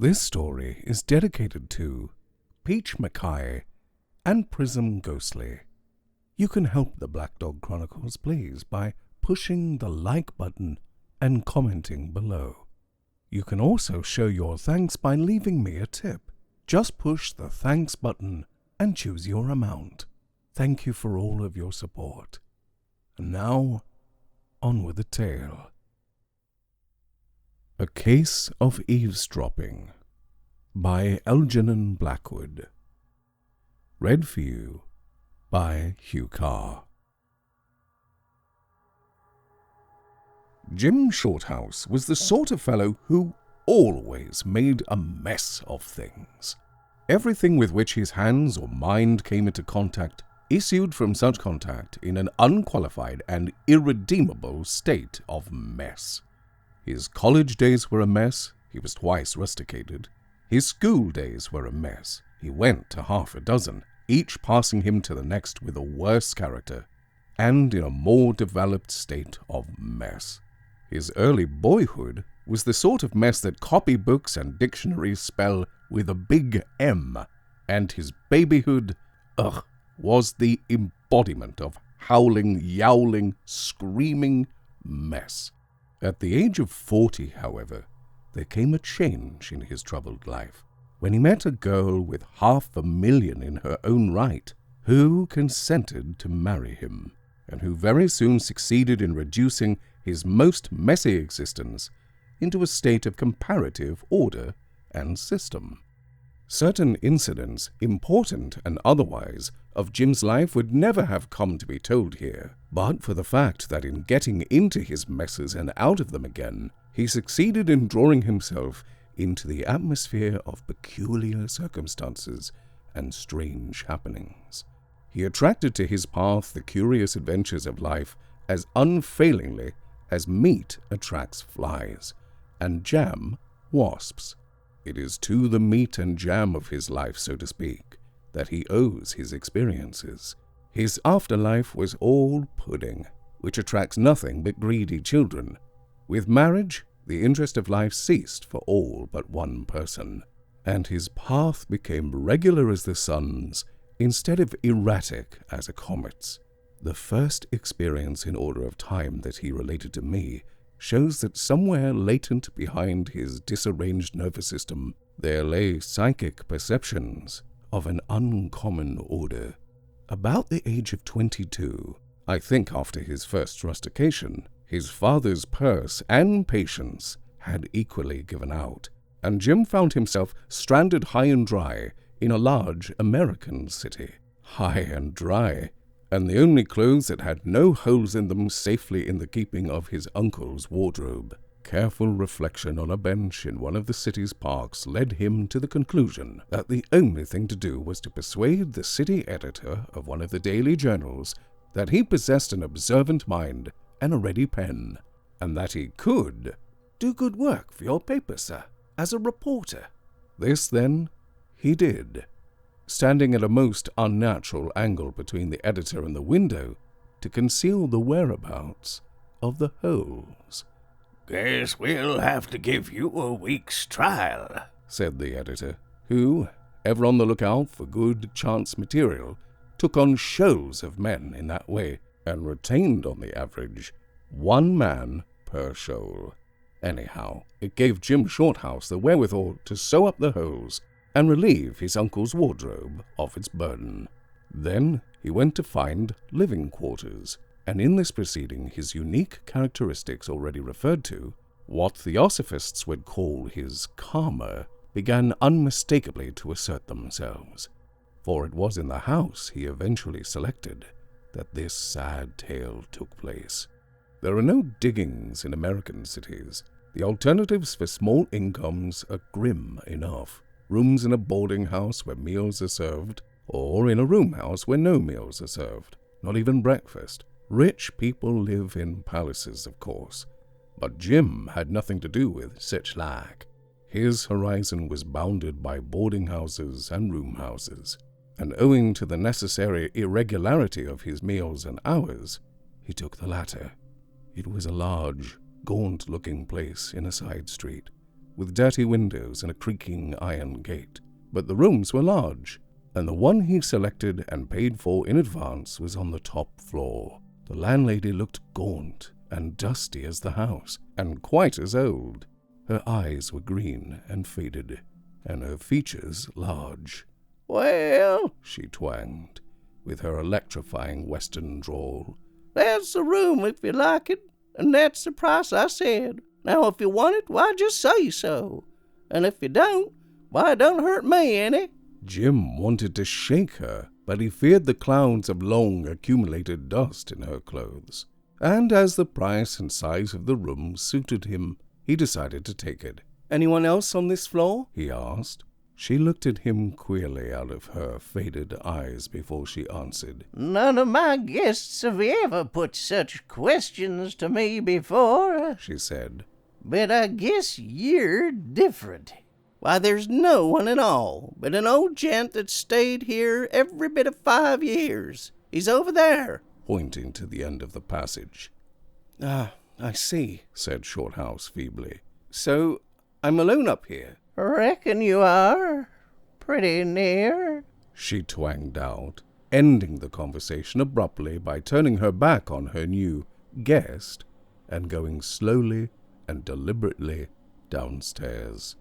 This story is dedicated to Peach Mackay and Prism Ghostly. You can help the Black Dog Chronicles, please, by pushing the like button and commenting below. You can also show your thanks by leaving me a tip. Just push the thanks button and choose your amount. Thank you for all of your support. And now, on with the tale. A Case of Eavesdropping by Algernon Blackwood. Read for you by Huw Carr. Jim Shorthouse was the sort of fellow who always made a mess of things. Everything with which his hands or mind came into contact issued from such contact in an unqualified and irredeemable state of mess. His college days were a mess. He was twice rusticated. His school days were a mess. He went to half a dozen, each passing him to the next with a worse character, and in a more developed state of mess. His early boyhood was the sort of mess that copybooks and dictionaries spell with a big M, and his babyhood, was the embodiment of howling, yowling, screaming mess. At the age of 40, however, there came a change in his troubled life, when he met a girl with $500,000 in her own right, who consented to marry him, and who very soon succeeded in reducing his most messy existence into a state of comparative order and system. Certain incidents, important and otherwise, of Jim's life would never have come to be told here, but for the fact that in getting into his messes and out of them again, he succeeded in drawing himself into the atmosphere of peculiar circumstances and strange happenings. He attracted to his path the curious adventures of life as unfailingly as meat attracts flies, and jam wasps. It is to the meat and jam of his life, so to speak, that he owes his experiences. His afterlife was all pudding, which attracts nothing but greedy children. With marriage, the interest of life ceased for all but one person, and his path became regular as the sun's instead of erratic as a comet's. The first experience in order of time that he related to me shows that somewhere latent behind his disarranged nervous system there lay psychic perceptions of an uncommon order. About the age of 22, I think after his first rustication, his father's purse and patience had equally given out, and Jim found himself stranded high and dry in a large American city. High and dry, and the only clothes that had no holes in them safely in the keeping of his uncle's wardrobe. Careful reflection on a bench in one of the city's parks led him to the conclusion that the only thing to do was to persuade the city editor of one of the daily journals that he possessed an observant mind and a ready pen, and that he could do good work for your paper, sir, as a reporter. This, then, he did, standing at a most unnatural angle between the editor and the window to conceal the whereabouts of the holes. "Guess we'll have to give you a week's trial," said the editor, who, ever on the lookout for good chance material, took on shoals of men in that way, and retained on the average 1 man per shoal. Anyhow, it gave Jim Shorthouse the wherewithal to sew up the holes and relieve his uncle's wardrobe of its burden. Then he went to find living quarters, and in this proceeding his unique characteristics already referred to, what theosophists would call his karma, began unmistakably to assert themselves. For it was in the house he eventually selected that this sad tale took place. There are no diggings in American cities. The alternatives for small incomes are grim enough. Rooms in a boarding house where meals are served, or in a room house where no meals are served, not even breakfast. Rich people live in palaces, of course, but Jim had nothing to do with such like. His horizon was bounded by boarding houses and room houses, and owing to the necessary irregularity of his meals and hours, he took the latter. It was a large, gaunt-looking place in a side street, with dirty windows and a creaking iron gate. But the rooms were large, and the one he selected and paid for in advance was on the top floor. The landlady looked gaunt and dusty as the house, and quite as old. Her eyes were green and faded, and her features large. "Well," she twanged, with her electrifying western drawl, "that's the room if you like it, and that's the price I said. Now, if you want it, why, just say so. And if you don't, why, it don't hurt me any." Jim wanted to shake her, but he feared the clouds of long accumulated dust in her clothes. And as the price and size of the room suited him, he decided to take it. "Anyone else on this floor?" he asked. She looked at him queerly out of her faded eyes before she answered. "None of my guests have ever put such questions to me before," she said. "but I guess you're different. Why, there's no one at all but an old gent that stayed here every bit of 5 years. He's over there," pointing to the end of the passage. "Ah, I see," said Shorthouse feebly. "So I'm alone up here?" "Reckon you are. Pretty near," she twanged out, ending the conversation abruptly by turning her back on her new guest and going slowly and deliberately downstairs.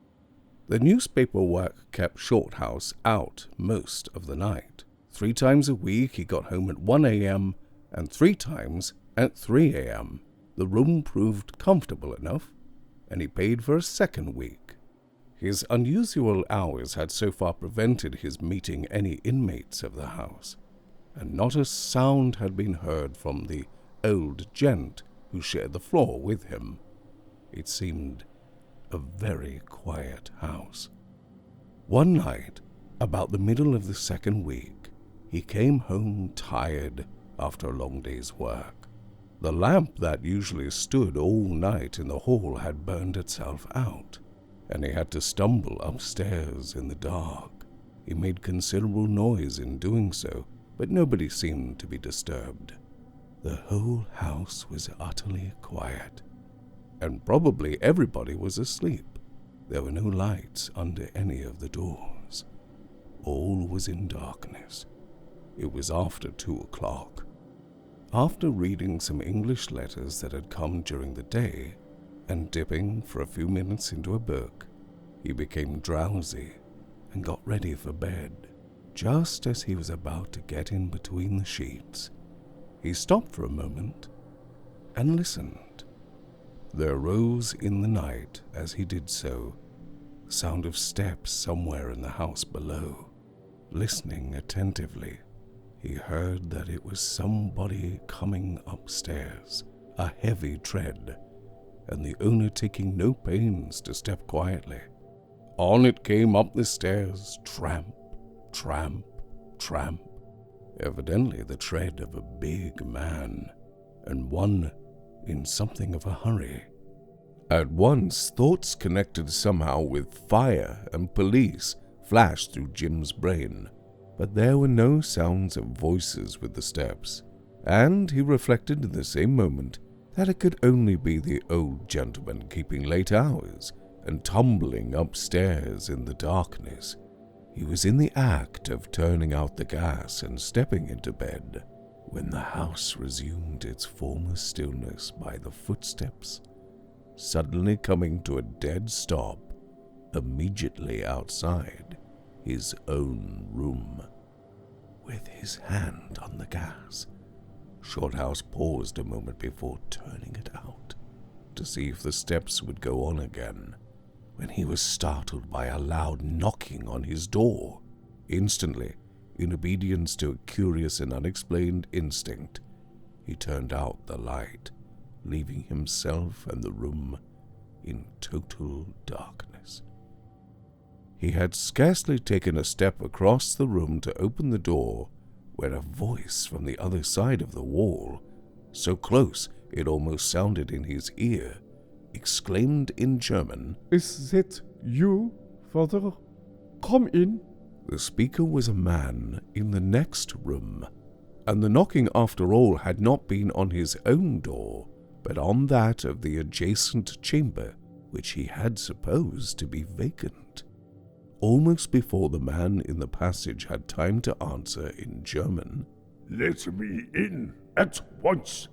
The newspaper work kept Shorthouse out most of the night. 3 times a week he got home at 1 a.m. and 3 times at 3 a.m. The room proved comfortable enough, and he paid for a second week. His unusual hours had so far prevented his meeting any inmates of the house, and not a sound had been heard from the old gent who shared the floor with him. It seemed a very quiet house. One night, about the middle of the second week, he came home tired after a long day's work. The lamp that usually stood all night in the hall had burned itself out, and he had to stumble upstairs in the dark. He made considerable noise in doing so, but nobody seemed to be disturbed. The whole house was utterly quiet, and probably everybody was asleep. There were no lights under any of the doors. All was in darkness. It was after 2 o'clock. After reading some English letters that had come during the day, and dipping for a few minutes into a book, he became drowsy and got ready for bed. Just as he was about to get in between the sheets, he stopped for a moment and listened. There rose in the night, as he did so, the sound of steps somewhere in the house below. Listening attentively, he heard that it was somebody coming upstairs, a heavy tread, and the owner taking no pains to step quietly. On it came up the stairs, tramp, tramp, tramp, evidently the tread of a big man, and one in something of a hurry. At once, thoughts connected somehow with fire and police flashed through Jim's brain, but there were no sounds of voices with the steps, and he reflected in the same moment that it could only be the old gentleman keeping late hours and tumbling upstairs in the darkness. He was in the act of turning out the gas and stepping into bed when the house resumed its former stillness by the footsteps suddenly coming to a dead stop immediately outside his own room. With his hand on the gas, Shorthouse paused a moment before turning it out to see if the steps would go on again, when he was startled by a loud knocking on his door. Instantly, in obedience to a curious and unexplained instinct, he turned out the light, leaving himself and the room in total darkness. He had scarcely taken a step across the room to open the door when a voice from the other side of the wall, so close it almost sounded in his ear, exclaimed in German, "Is that you, father? Come in." The speaker was a man in the next room, and the knocking after all had not been on his own door, but on that of the adjacent chamber. which he had supposed to be vacant. Almost before the man in the passage had time to answer in German, "Let me in at once."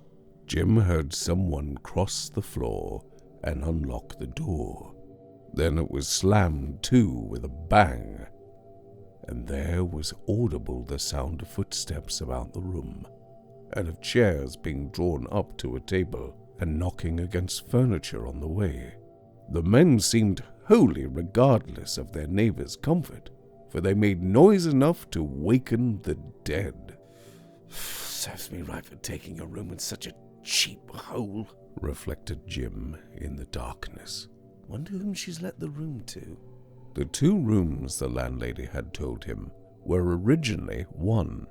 Jim heard someone cross the floor and unlock the door. Then it was slammed to with a bang, and there was audible the sound of footsteps about the room, and of chairs being drawn up to a table and knocking against furniture on the way. The men seemed wholly regardless of their neighbors' comfort, for they made noise enough to waken the dead. Serves me right for taking a room in such a cheap hole, reflected Jim in the darkness. Wonder whom she's let the room to. The 2 rooms the landlady had told him were originally one.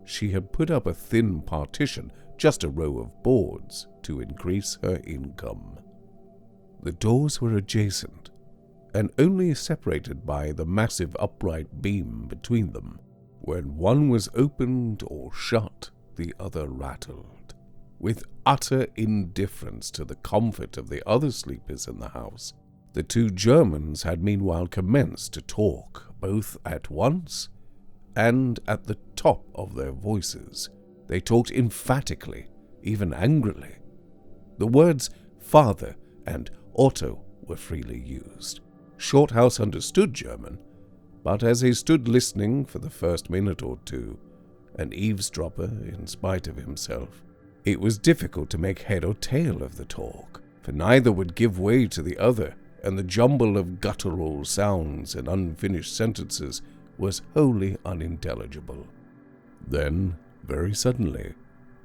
She had put up a thin partition, just a row of boards, to increase her income. The doors were adjacent, and only separated by the massive upright beam between them. When one was opened or shut, the other rattled. With utter indifference to the comfort of the other sleepers in the house, the 2 Germans had meanwhile commenced to talk, both at once and at the top of their voices. They talked emphatically, even angrily. The words father and Otto were freely used. Shorthouse understood German, but as he stood listening for the first minute or two, an eavesdropper in spite of himself, it was difficult to make head or tail of the talk, for neither would give way to the other, and the jumble of guttural sounds and unfinished sentences was wholly unintelligible. Then, very suddenly,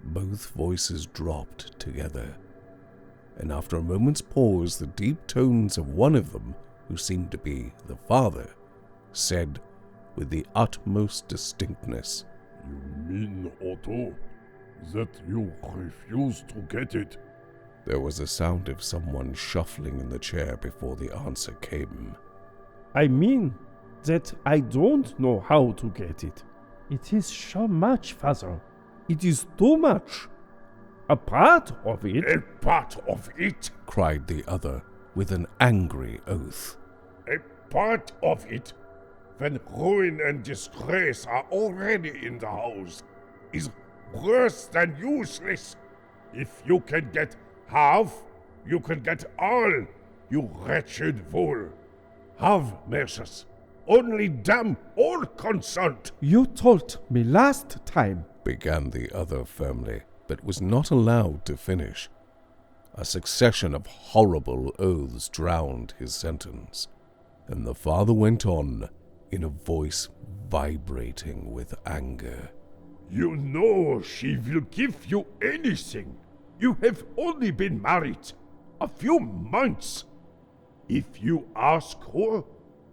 both voices dropped together, and after a moment's pause, the deep tones of one of them, who seemed to be the father, said with the utmost distinctness, "You mean, Otto, that you refuse to get it?" There was a sound of someone shuffling in the chair before the answer came. I mean that I don't know how to get it. It is so much, father. It is too much. A part of it. "A part of it? Cried the other with an angry oath. A part of it? When ruin and disgrace are already in the house, is worse than useless. If you can get half, you can get all, you wretched fool. Have measures. Only damn all concerned." You told me last time. Began the other firmly, but was not allowed to finish. A succession of horrible oaths drowned his sentence, and the father went on in a voice vibrating with anger. "You know she will give you anything. You have only been married a few months. If you ask her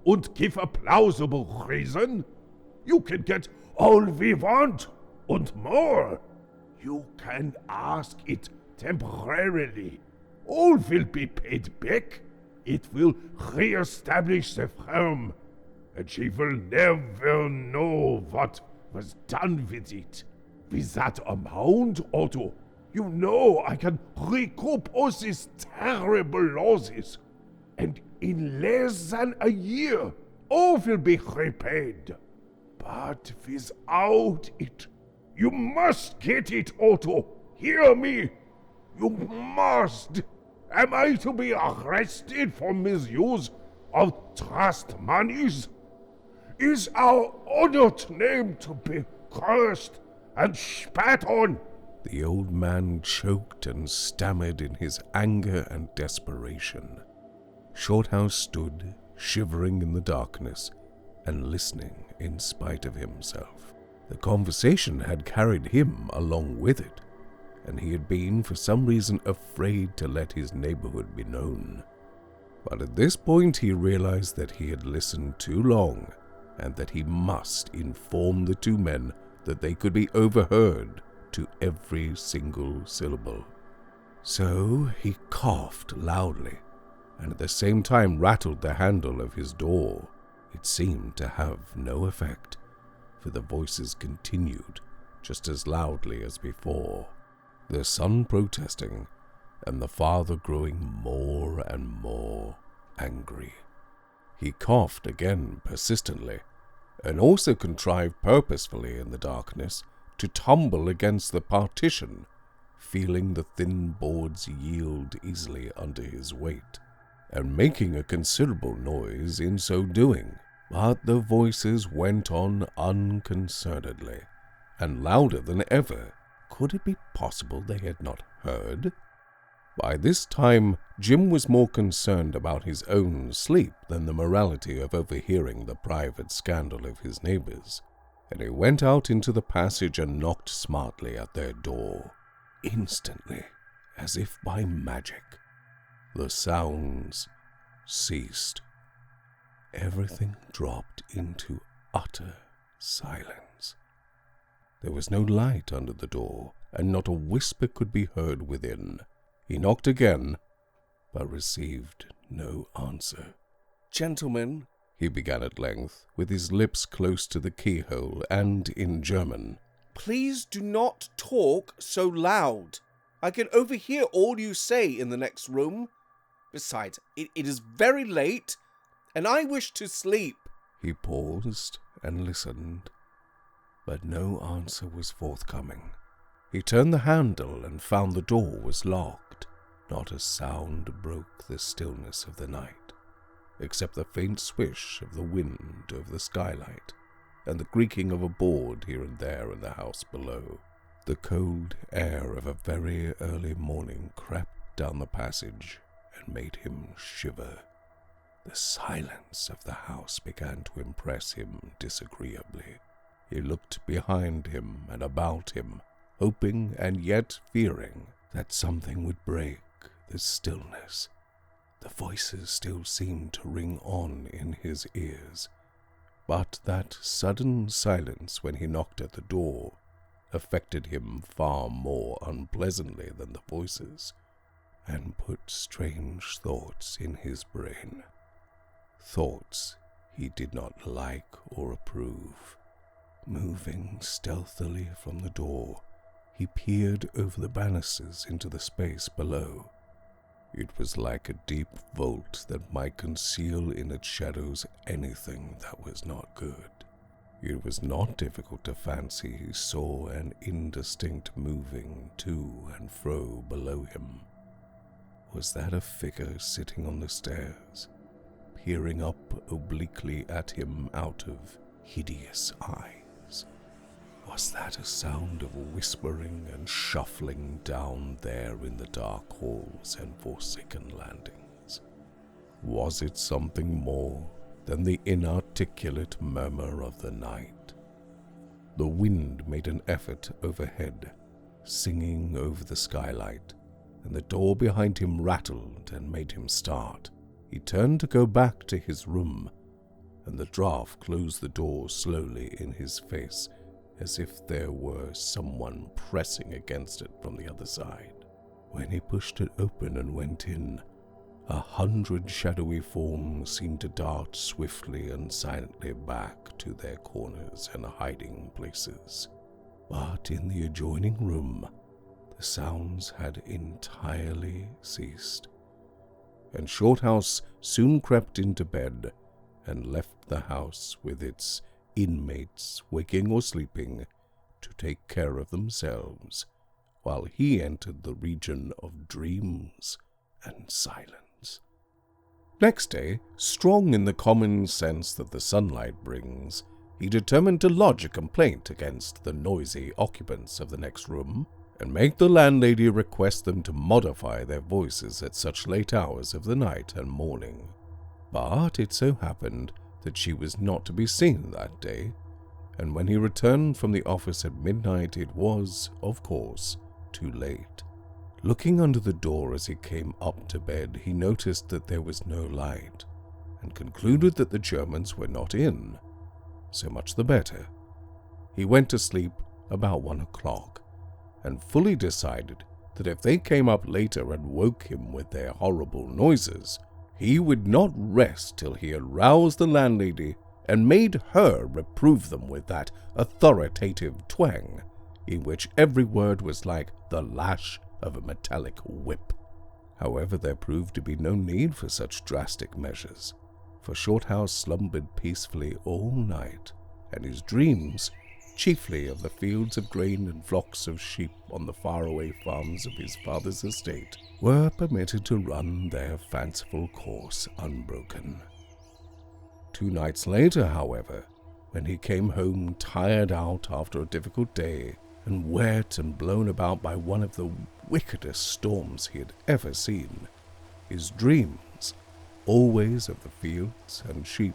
and give a plausible reason, you can get all we want and more. You can ask it temporarily. All will be paid back. It will re-establish the firm, and she will never know what was done with it. With that amount, Otto, you know I can recoup all these terrible losses, and in less than a year, all will be repaid. But without it, you must get it, Otto. Hear me. You must. Am I to be arrested for misuse of trust monies? Is our honored name to be cursed and spat on? The old man choked and stammered in his anger and desperation. Shorthouse stood, shivering in the darkness, and listening in spite of himself. The conversation had carried him along with it, and he had been for some reason afraid to let his neighborhood be known. But at this point he realized that he had listened too long, and that he must inform the 2 men that they could be overheard to every single syllable. So he coughed loudly, and at the same time rattled the handle of his door. It seemed to have no effect, for the voices continued just as loudly as before, the son protesting, and the father growing more and more angry. He coughed again persistently, and also contrived purposefully in the darkness to tumble against the partition, feeling the thin boards yield easily under his weight, and making a considerable noise in so doing. But the voices went on unconcernedly, and louder than ever. Could it be possible they had not heard? By this time, Jim was more concerned about his own sleep than the morality of overhearing the private scandal of his neighbors, and he went out into the passage and knocked smartly at their door. Instantly, as if by magic, the sounds ceased. Everything dropped into utter silence. There was no light under the door, and not a whisper could be heard within. He knocked again, but received no answer. "Gentlemen," he began at length, with his lips close to the keyhole, and in German, "please do not talk so loud. I can overhear all you say in the next room. Besides, it is very late, and I wish to sleep." He paused and listened, but no answer was forthcoming. He turned the handle and found the door was locked. Not a sound broke the stillness of the night, except the faint swish of the wind over the skylight, and the creaking of a board here and there in the house below. The cold air of a very early morning crept down the passage and made him shiver. The silence of the house began to impress him disagreeably. He looked behind him and about him, hoping and yet fearing that something would break the stillness. The voices still seemed to ring on in his ears, but that sudden silence when he knocked at the door affected him far more unpleasantly than the voices, and put strange thoughts in his brain. Thoughts he did not like or approve. Moving stealthily from the door, he peered over the banisters into the space below. It was like a deep vault that might conceal in its shadows anything that was not good. It was not difficult to fancy he saw an indistinct moving to and fro below him. Was that a figure sitting on the stairs, peering up obliquely at him out of hideous eyes? Was that a sound of whispering and shuffling down there in the dark halls and forsaken landings? Was it something more than the inarticulate murmur of the night? The wind made an effort overhead, singing over the skylight, and the door behind him rattled and made him start. He turned to go back to his room, and the draught closed the door slowly in his face, as if there were someone pressing against it from the other side. When he pushed it open and went in, 100 shadowy forms seemed to dart swiftly and silently back to their corners and hiding places. But in the adjoining room, the sounds had entirely ceased, and Shorthouse soon crept into bed and left the house with its inmates, waking or sleeping, to take care of themselves, while he entered the region of dreams and silence. Next day, strong in the common sense that the sunlight brings, he determined to lodge a complaint against the noisy occupants of the next room, and make the landlady request them to modify their voices at such late hours of the night and morning. But it so happened that she was not to be seen that day, and when he returned from the office at midnight, it was, of course, too late. Looking under the door as he came up to bed, he noticed that there was no light, and concluded that the Germans were not in. So much the better. He went to sleep about 1 o'clock, and fully decided that if they came up later and woke him with their horrible noises, he would not rest till he had roused the landlady and made her reprove them with that authoritative twang, in which every word was like the lash of a metallic whip. However, there proved to be no need for such drastic measures, for Shorthouse slumbered peacefully all night, and his dreams, chiefly of the fields of grain and flocks of sheep on the faraway farms of his father's estate, were permitted to run their fanciful course unbroken. 2 nights later, however, when he came home tired out after a difficult day, and wet and blown about by one of the wickedest storms he had ever seen, his dreams, always of the fields and sheep,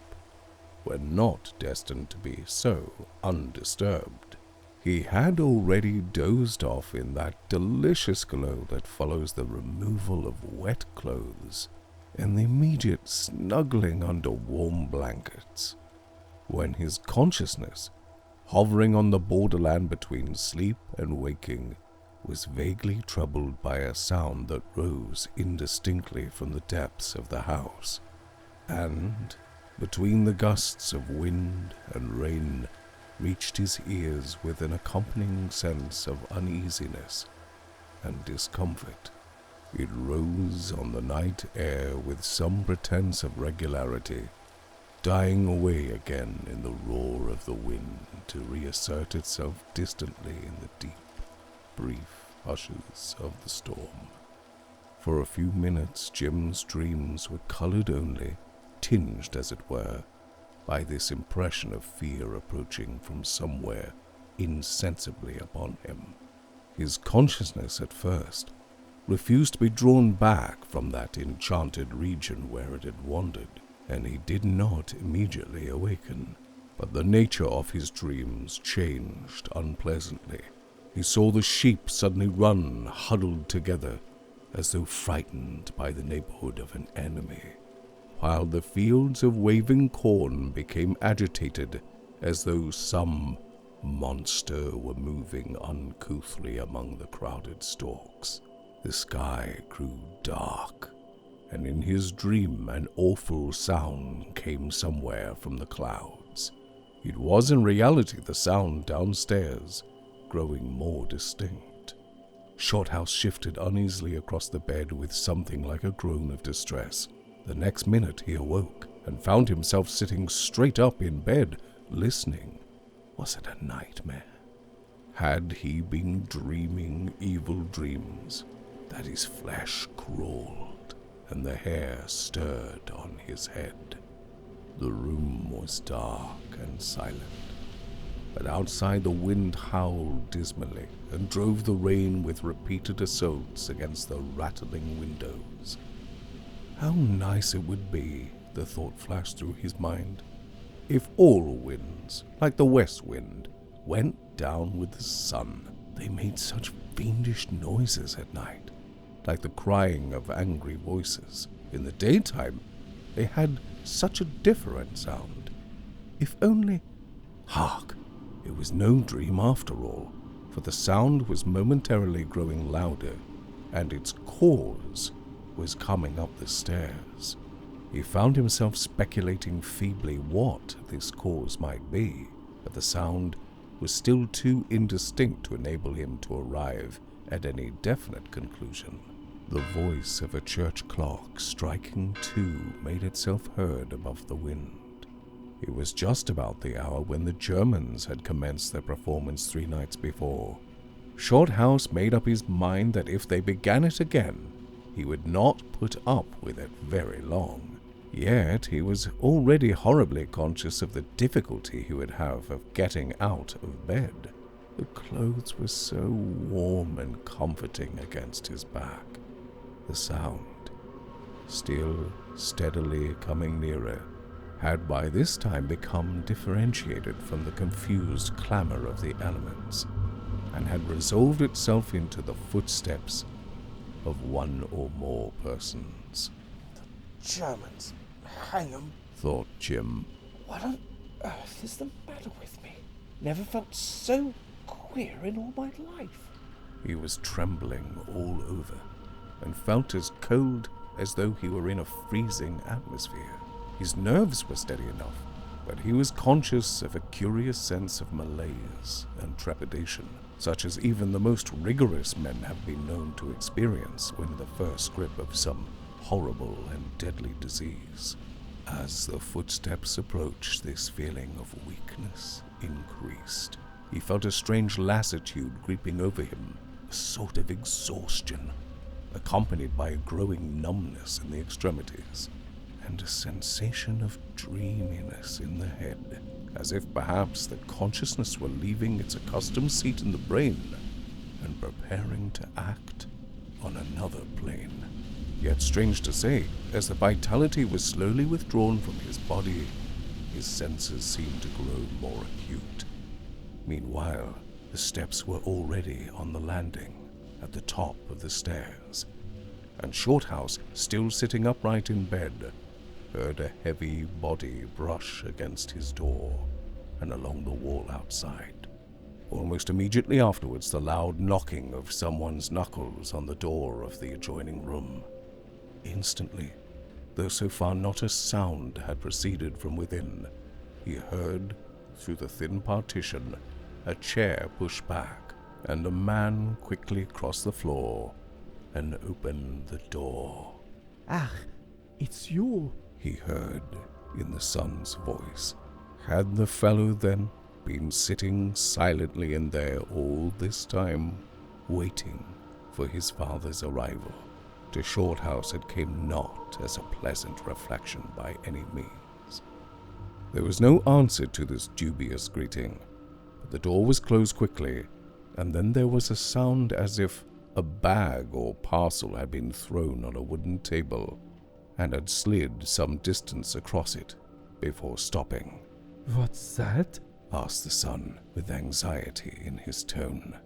were not destined to be so undisturbed. He had already dozed off in that delicious glow that follows the removal of wet clothes and the immediate snuggling under warm blankets, when his consciousness, hovering on the borderland between sleep and waking, was vaguely troubled by a sound that rose indistinctly from the depths of the house, and, between the gusts of wind and rain, reached his ears with an accompanying sense of uneasiness and discomfort. It rose on the night air with some pretense of regularity, dying away again in the roar of the wind to reassert itself distantly in the deep, brief hushes of the storm. For a few minutes Jim's dreams were colored only, tinged as it were, by this impression of fear approaching from somewhere insensibly upon him. His consciousness at first refused to be drawn back from that enchanted region where it had wandered, and he did not immediately awaken. But the nature of his dreams changed unpleasantly. He saw the sheep suddenly run huddled together, as though frightened by the neighborhood of an enemy, while the fields of waving corn became agitated as though some monster were moving uncouthly among the crowded stalks. The sky grew dark, and in his dream an awful sound came somewhere from the clouds. It was in reality the sound downstairs, growing more distinct. Shorthouse shifted uneasily across the bed with something like a groan of distress. The next minute he awoke and found himself sitting straight up in bed, listening. Was it a nightmare? Had he been dreaming evil dreams that his flesh crawled and the hair stirred on his head? The room was dark and silent, but outside the wind howled dismally and drove the rain with repeated assaults against the rattling windows. How nice it would be, the thought flashed through his mind, if all winds, like the west wind, went down with the sun. They made such fiendish noises at night, like the crying of angry voices. In the daytime, they had such a different sound. If only... Hark! It was no dream after all, for the sound was momentarily growing louder, and its cause was coming up the stairs. He found himself speculating feebly what this cause might be, but the sound was still too indistinct to enable him to arrive at any definite conclusion. The voice of a church clock striking 2 made itself heard above the wind. It was just about the hour when the Germans had commenced their performance 3 nights before. Shorthouse made up his mind that if they began it again, he would not put up with it very long. Yet he was already horribly conscious of the difficulty he would have of getting out of bed. The clothes were so warm and comforting against his back. The sound, still steadily coming nearer, had by this time become differentiated from the confused clamor of the elements, and had resolved itself into the footsteps of 1 or more persons. The Germans, hang 'em, thought Jim. What on earth is the matter with me? Never felt so queer in all my life. He was trembling all over, and felt as cold as though he were in a freezing atmosphere. His nerves were steady enough, but he was conscious of a curious sense of malaise and trepidation, such as even the most rigorous men have been known to experience when in the first grip of some horrible and deadly disease. As the footsteps approached, this feeling of weakness increased. He felt a strange lassitude creeping over him, a sort of exhaustion, accompanied by a growing numbness in the extremities, and a sensation of dreaminess in the head, as if perhaps the consciousness were leaving its accustomed seat in the brain and preparing to act on another plane. Yet strange to say, as the vitality was slowly withdrawn from his body, his senses seemed to grow more acute. Meanwhile, the steps were already on the landing at the top of the stairs, and Shorthouse, still sitting upright in bed, heard a heavy body brush against his door and along the wall outside. Almost immediately afterwards, the loud knocking of someone's knuckles on the door of the adjoining room. Instantly, though so far not a sound had proceeded from within, he heard, through the thin partition, a chair pushed back, and a man quickly cross the floor and open the door. Ah, it's you. He heard in the son's voice. Had the fellow then been sitting silently in there all this time, waiting for his father's arrival? To Shorthouse it came not as a pleasant reflection by any means. There was no answer to this dubious greeting, but the door was closed quickly, and then there was a sound as if a bag or parcel had been thrown on a wooden table and had slid some distance across it before stopping. What's that? Asked the son with anxiety in his tone.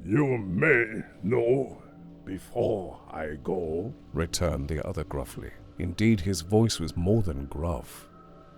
You may know before I go, returned the other gruffly. Indeed, his voice was more than gruff.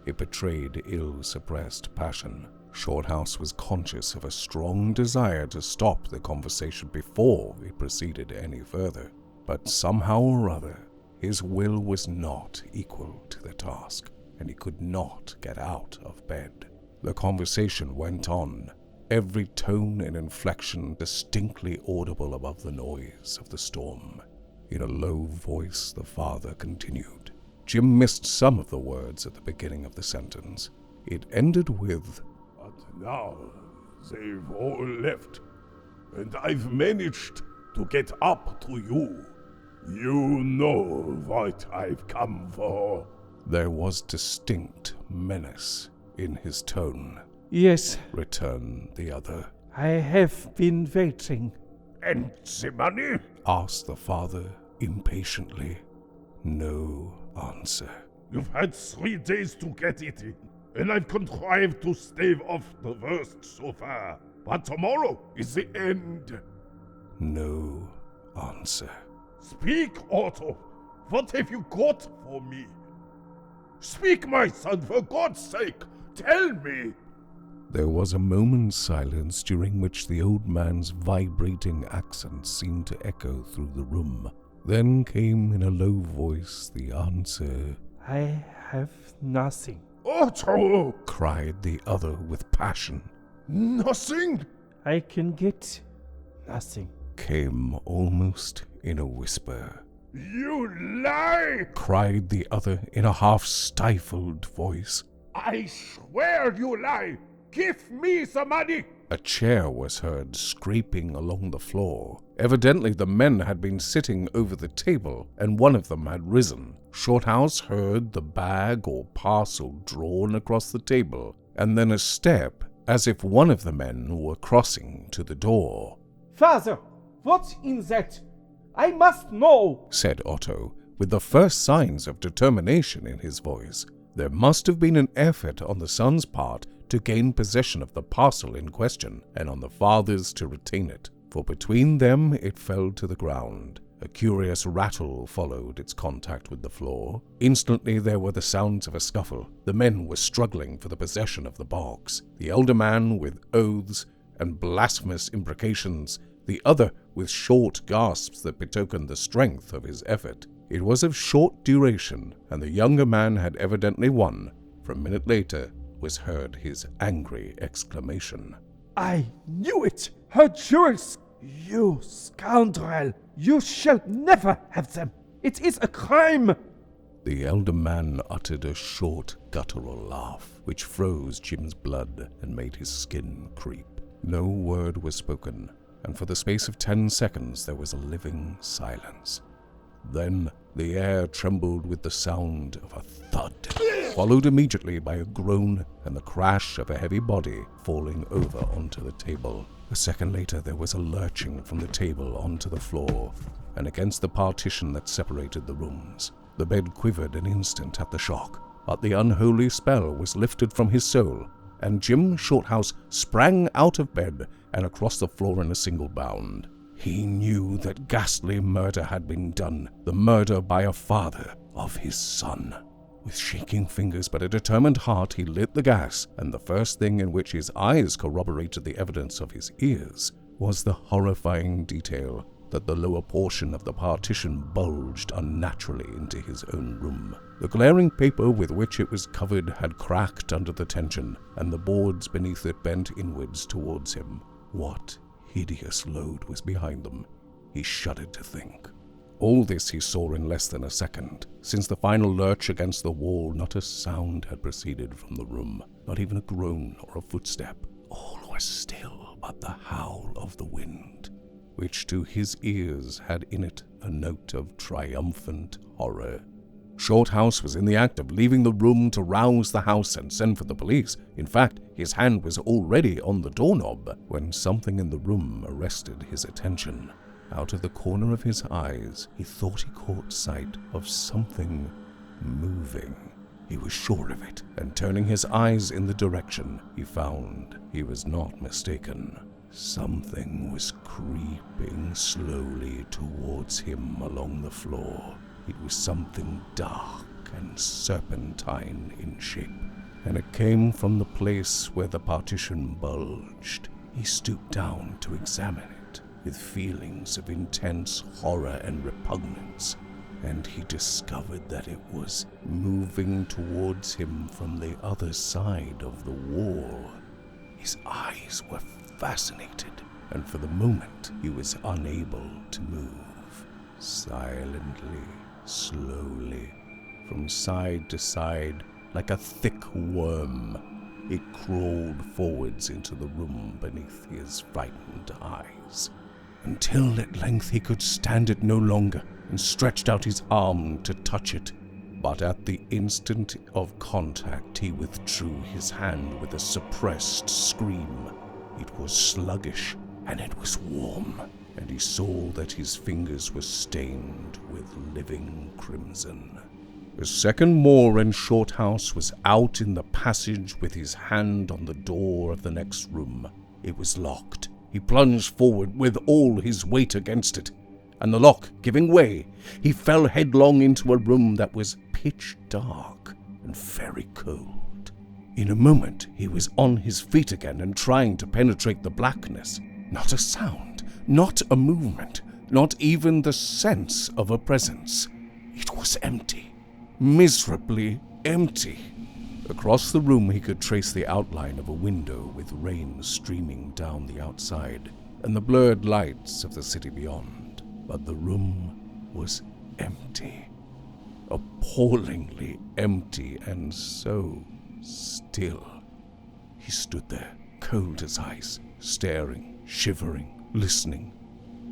It betrayed ill-suppressed passion. Shorthouse was conscious of a strong desire to stop the conversation before it proceeded any further, but somehow or other, his will was not equal to the task, and he could not get out of bed. The conversation went on, every tone and inflection distinctly audible above the noise of the storm. In a low voice, the father continued. Jim missed some of the words at the beginning of the sentence. It ended with, but now they've all left, and I've managed to get up to you. You know what I've come for. There was distinct menace in his tone. Yes, returned the other. I have been waiting. And the money? Asked the father impatiently. No answer. You've had 3 days to get it in, and I've contrived to stave off the worst so far. But tomorrow is the end. No answer. Speak, Otto. What have you got for me? Speak, my son, for God's sake. Tell me. There was a moment's silence during which the old man's vibrating accents seemed to echo through the room. Then came in a low voice the answer. I have nothing. Otto! Cried the other with passion. Nothing? I can get nothing. Came almost in a whisper. You lie! Cried the other in a half-stifled voice. I swear you lie! Give me the money! A chair was heard scraping along the floor. Evidently the men had been sitting over the table, and one of them had risen. Shorthouse heard the bag or parcel drawn across the table, and then a step, as if one of the men were crossing to the door. Father, what's in that? I must know, said Otto, with the first signs of determination in his voice. There must have been an effort on the son's part to gain possession of the parcel in question, and on the father's to retain it, for between them it fell to the ground. A curious rattle followed its contact with the floor. Instantly there were the sounds of a scuffle. The men were struggling for the possession of the box, the elder man with oaths and blasphemous imprecations, the other with short gasps that betokened the strength of his effort. It was of short duration, and the younger man had evidently won, for a minute later was heard his angry exclamation. I knew it! Her jewels! You scoundrel! You shall never have them! It is a crime! The elder man uttered a short, guttural laugh, which froze Jim's blood and made his skin creep. No word was spoken, and for the space of 10 seconds there was a living silence. Then the air trembled with the sound of a thud, followed immediately by a groan and the crash of a heavy body falling over onto the table. A second later there was a lurching from the table onto the floor and against the partition that separated the rooms. The bed quivered an instant at the shock, but the unholy spell was lifted from his soul, and Jim Shorthouse sprang out of bed and across the floor in a single bound. He knew that ghastly murder had been done, the murder by a father of his son. With shaking fingers but a determined heart, he lit the gas, and the first thing in which his eyes corroborated the evidence of his ears was the horrifying detail that the lower portion of the partition bulged unnaturally into his own room. The glaring paper with which it was covered had cracked under the tension, and the boards beneath it bent inwards towards him. What hideous load was behind them? He shuddered to think. All this he saw in less than a second. Since the final lurch against the wall, not a sound had proceeded from the room, not even a groan or a footstep. All was still but the howl of the wind, which to his ears had in it a note of triumphant horror. Shorthouse was in the act of leaving the room to rouse the house and send for the police. In fact, his hand was already on the doorknob when something in the room arrested his attention. Out of the corner of his eyes, he thought he caught sight of something moving. He was sure of it, and turning his eyes in the direction, he found he was not mistaken. Something was creeping slowly towards him along the floor. It was something dark and serpentine in shape, and it came from the place where the partition bulged. He stooped down to examine it with feelings of intense horror and repugnance, and he discovered that it was moving towards him from the other side of the wall. His eyes were fascinated, and for the moment he was unable to move. Silently, slowly, from side to side, like a thick worm, it crawled forwards into the room beneath his frightened eyes, until at length he could stand it no longer and stretched out his arm to touch it. But at the instant of contact he withdrew his hand with a suppressed scream. It was sluggish, and it was warm, and he saw that his fingers were stained with living crimson. A second more and Shorthouse was out in the passage with his hand on the door of the next room. It was locked. He plunged forward with all his weight against it, and the lock giving way, he fell headlong into a room that was pitch dark and very cold. In a moment he was on his feet again and trying to penetrate the blackness. Not a sound, not a movement, not even the sense of a presence. It was empty, miserably empty. Across the room he could trace the outline of a window with rain streaming down the outside and the blurred lights of the city beyond. But the room was empty, appallingly empty, and so still. He stood there, cold as ice, staring, shivering, listening.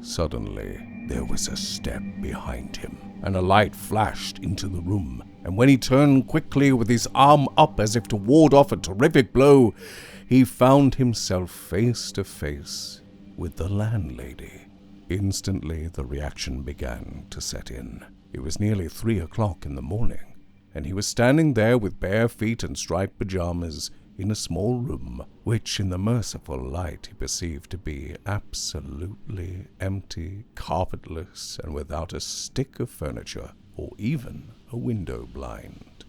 Suddenly, there was a step behind him, and a light flashed into the room, and when he turned quickly with his arm up as if to ward off a terrific blow, he found himself face to face with the landlady. Instantly, the reaction began to set in. It was nearly 3 o'clock in the morning, and he was standing there with bare feet and striped pajamas in a small room, which in the merciful light he perceived to be absolutely empty, carpetless, and without a stick of furniture or even a window blind.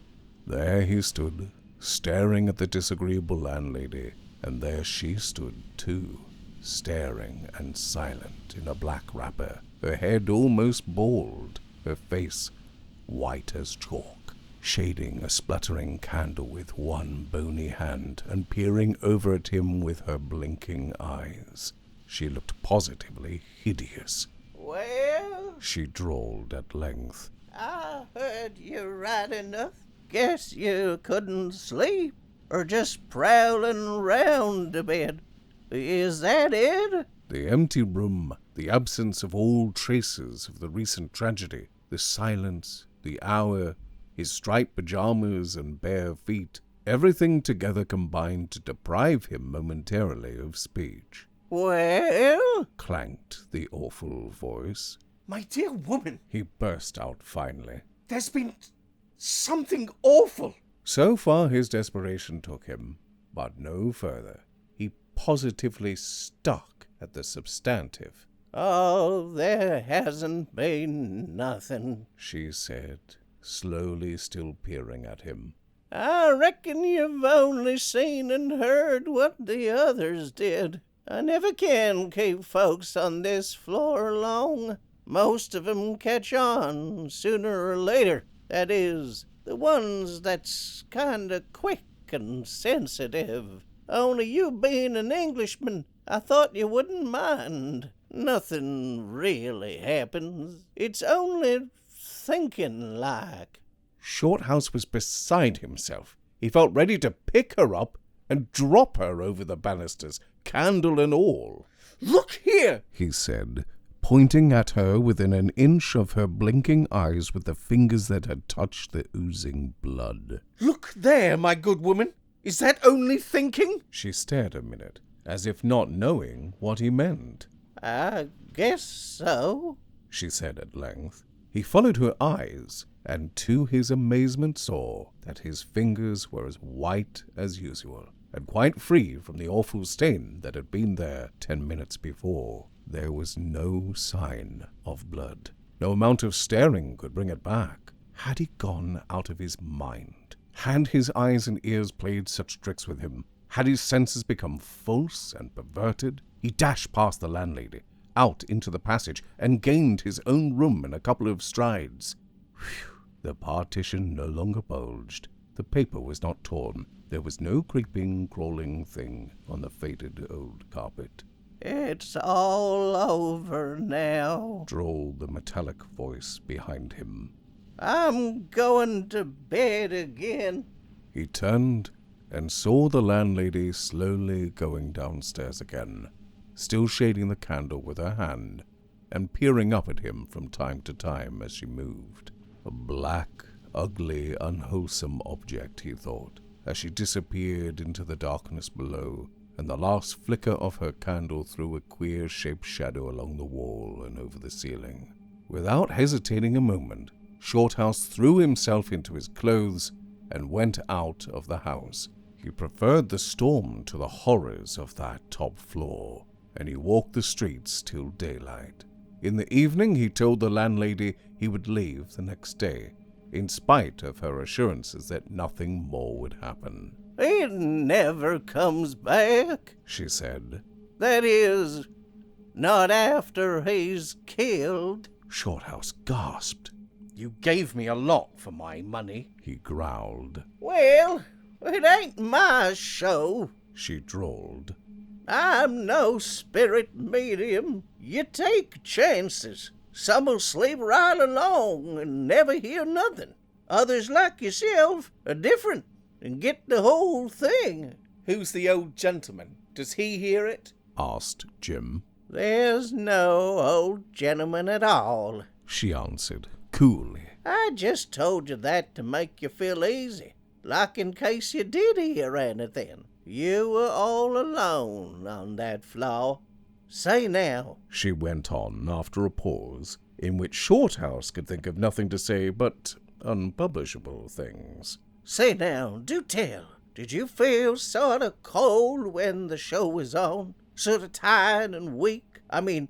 There he stood, staring at the disagreeable landlady, and there she stood too, staring and silent in a black wrapper, her head almost bald, her face white as chalk. shading a spluttering candle with one bony hand and peering over at him with her blinking eyes. She looked positively hideous. Well, She drawled at length. I heard you right enough. Guess you couldn't sleep, or just prowling round a bit. Is that it? The empty room, the absence of all traces of the recent tragedy, the silence, the hour, his striped pajamas and bare feet, everything together combined to deprive him momentarily of speech. Well, Clanked the awful voice. My dear woman, He burst out finally. there's been something awful. So far his desperation took him, but no further. He positively stuck at the substantive. oh, there hasn't been nothing. She said, slowly still peering at him. I reckon you've only seen and heard what the others did. I never can keep folks on this floor long. Most of 'em catch on sooner or later. That is, the ones that's kinda quick and sensitive. Only you being an Englishman, I thought you wouldn't mind. Nothing really happens. It's only thinking like. Shorthouse was beside himself. He felt ready to pick her up and drop her over the banisters, candle and all. Look here! He said, pointing at her within an inch of her blinking eyes with the fingers that had touched the oozing blood. Look there, my good woman. Is that only thinking? She stared a minute, as if not knowing what he meant. I guess so. She said at length. He followed her eyes, and to his amazement saw that his fingers were as white as usual, and quite free from the awful stain that had been there 10 minutes before. There was no sign of blood. No amount of staring could bring it back. Had he gone out of his mind? Had his eyes and ears played such tricks with him? Had his senses become false and perverted? He dashed past the landlady, out into the passage, and gained his own room in a couple of strides. Whew! The partition no longer bulged. The paper was not torn. There was no creeping, crawling thing on the faded old carpet. It's all over now. Drawled the metallic voice behind him. I'm going to bed again. He turned and saw the landlady slowly going downstairs again, still shading the candle with her hand and peering up at him from time to time as she moved. A black, ugly, unwholesome object, he thought, as she disappeared into the darkness below, and the last flicker of her candle threw a queer-shaped shadow along the wall and over the ceiling. Without hesitating a moment, Shorthouse threw himself into his clothes and went out of the house. He preferred the storm to the horrors of that top floor, and he walked the streets till daylight. In the evening he told the landlady he would leave the next day, in spite of her assurances that nothing more would happen. He never comes back, She said. that is, not after he's killed. Shorthouse gasped. You gave me a lot for my money. He growled. Well, it ain't my show. She drawled. I'm no spirit medium. You take chances. Some'll sleep right along and never hear nothing. Others like yourself are different and get the whole thing. Who's the old gentleman? Does he hear it? Asked Jim. There's no old gentleman at all. She answered coolly. I just told you that to make you feel easy, like in case you did hear anything. You were all alone on that floor. Say now, She went on after a pause, in which Shorthouse could think of nothing to say but unpublishable things. say now, do tell. Did you feel sort of cold when the show was on? Sort of tired and weak? I mean,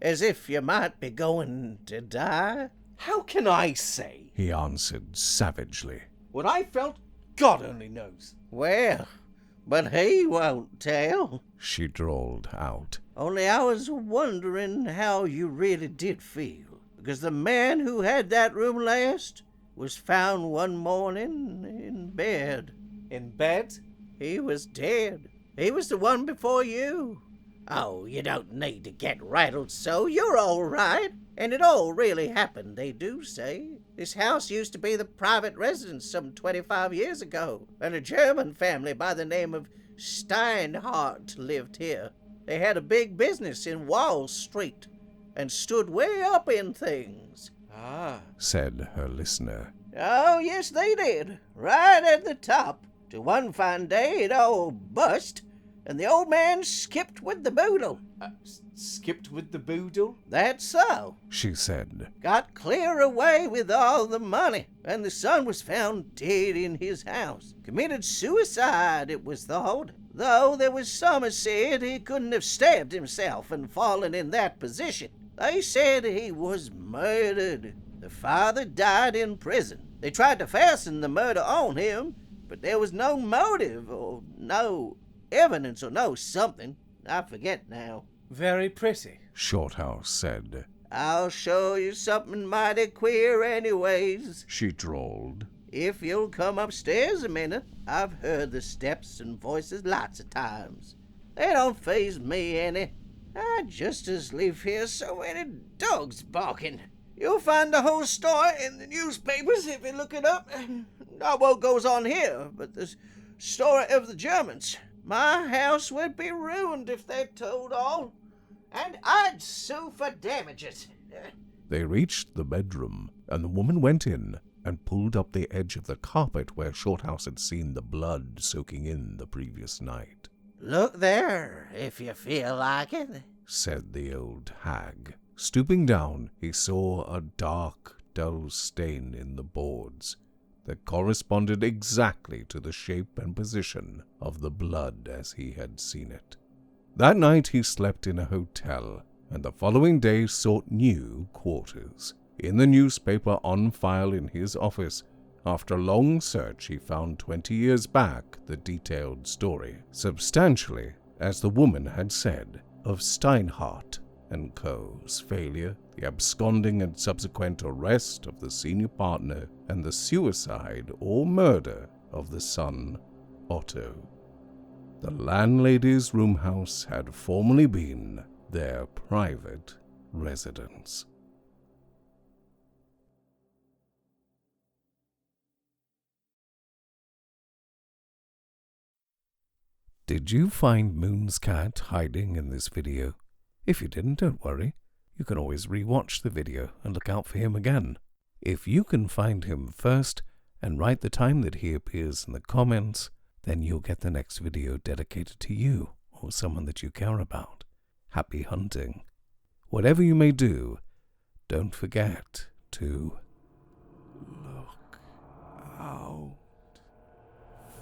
as if you might be going to die? How can I say? He answered savagely. What I felt, God only knows. Well, but he won't tell. She drawled out. Only I was wondering how you really did feel. Because the man who had that room last, was found one morning in bed. In bed? He was dead. He was the one before you. Oh, you don't need to get rattled so. You're all right. And it all really happened, they do say. This house used to be the private residence some 25 years ago, and a German family by the name of Steinhardt lived here. They had a big business in Wall Street and stood way up in things. Ah, said her listener. Oh, yes, they did. Right at the top. Till one fine day it all bust, and the old man skipped with the boodle. skipped with the boodle? That's so. She said. Got clear away with all the money, and the son was found dead in his house. Committed suicide, it was thought, though there was some who said he couldn't have stabbed himself and fallen in that position. They said he was murdered. The father died in prison. They tried to fasten the murder on him, but there was no motive or no evidence or no something. I forget now. Very pretty, Shorthouse said. I'll show you something mighty queer anyways. She drawled. If you'll come upstairs a minute, I've heard the steps and voices lots of times. They don't faze me any. I just as lief hear so many dogs barking. You'll find the whole story in the newspapers if you look it up. Not what goes on here, but the story of the Germans. My house would be ruined if they told all, and I'd sue for damages. They reached the bedroom, and the woman went in and pulled up the edge of the carpet where Shorthouse had seen the blood soaking in the previous night. Look there, if you feel like it, said the old hag. Stooping down, he saw a dark, dull stain in the boards that corresponded exactly to the shape and position of the blood as he had seen it. That night he slept in a hotel, and the following day sought new quarters. In the newspaper on file in his office, after a long search, he found 20 years back the detailed story, substantially as the woman had said, of Steinhardt and Co.'s failure, the absconding and subsequent arrest of the senior partner, and the suicide or murder of the son, Otto. The landlady's room house had formerly been their private residence. Did you find Moon's cat hiding in this video? If you didn't, don't worry. You can always re-watch the video and look out for him again. If you can find him first and write the time that he appears in the comments, then you'll get the next video dedicated to you or someone that you care about. Happy hunting. Whatever you may do, don't forget to look out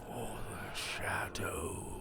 for the shadows.